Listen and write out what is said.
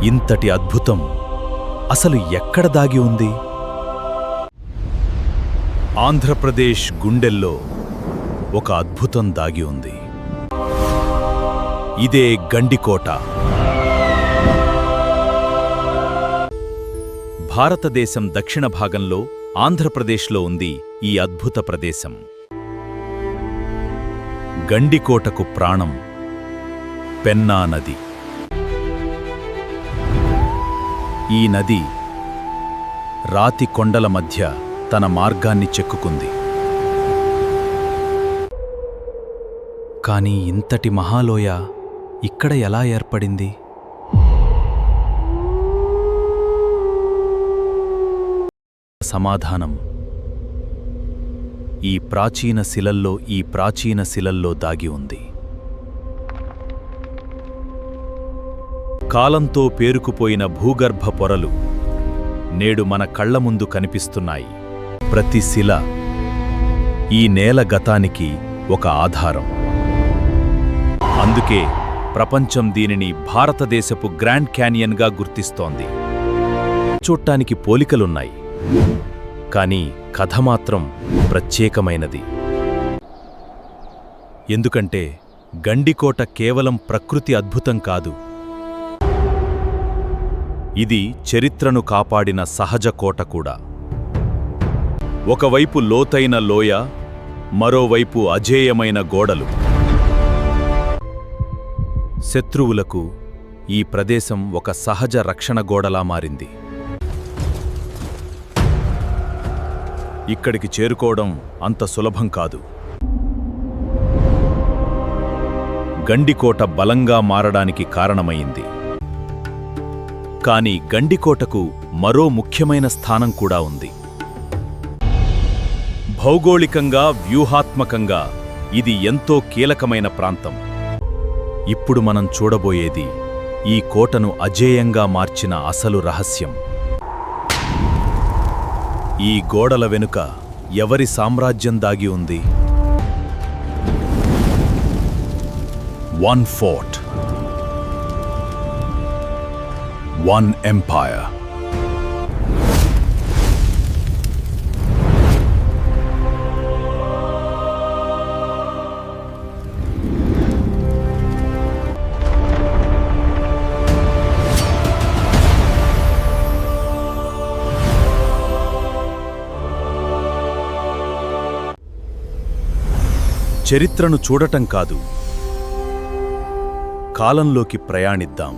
ఇంతటి అద్భుతం అసలు ఎక్కడ దాగి ఉంది? ఆంధ్రప్రదేశ్ గుండెల్లో ఒక అద్భుతం దాగి ఉంది. ఇదే గండికోట. భారతదేశం దక్షిణ భాగంలో ఆంధ్రప్రదేశ్లో ఉంది ఈ అద్భుత ప్రదేశం. గండికోటకు ప్రాణం పెన్నా నది. ఈ నది రాతి కొండల మధ్య తన మార్గాన్ని చెక్కుకుంది. కాని ఇంతటి మహాలోయ ఇక్కడ ఎలా ఏర్పడింది? సమాధానం ఈ ప్రాచీన శిలల్లో దాగి ఉంది. కాలంతో పేరుకుపోయిన భూగర్భ పొరలు నేడు మన కళ్ల ముందు కనిపిస్తున్నాయి. ప్రతి శిల ఈ నేల గతానికి ఒక ఆధారం. అందుకే ప్రపంచం దీనిని భారతదేశపు గ్రాండ్ క్యానియన్గా గుర్తిస్తోంది. చూట్టానికి పోలికలున్నాయి, కానీ కథ మాత్రం ప్రత్యేకమైనది. ఎందుకంటే గండికోట కేవలం ప్రకృతి అద్భుతం కాదు, ఇది చరిత్రను కాపాడిన సహజ కోట కూడా. ఒకవైపు లోతైన లోయ, మరోవైపు అజేయమైన గోడలు. శత్రువులకు ఈ ప్రదేశం ఒక సహజ రక్షణ గోడలా మారింది. ఇక్కడికి చేరుకోవడం అంత సులభం కాదు. గండికోట బలంగా మారడానికి కారణమైంది. కాని గండికోటకు మరో ముఖ్యమైన స్థానం కూడా ఉంది. భౌగోళికంగా, వ్యూహాత్మకంగా ఇది ఎంతో కీలకమైన ప్రాంతం. ఇప్పుడు మనం చూడబోయేది ఈ కోటను అజేయంగా మార్చిన అసలు రహస్యం. ఈ గోడల వెనుక ఎవరి సామ్రాజ్యం దాగి ఉంది? One fort, one empire. చరిత్రను చూడటం కాదు, కాలంలోకి ప్రయాణిద్దాం.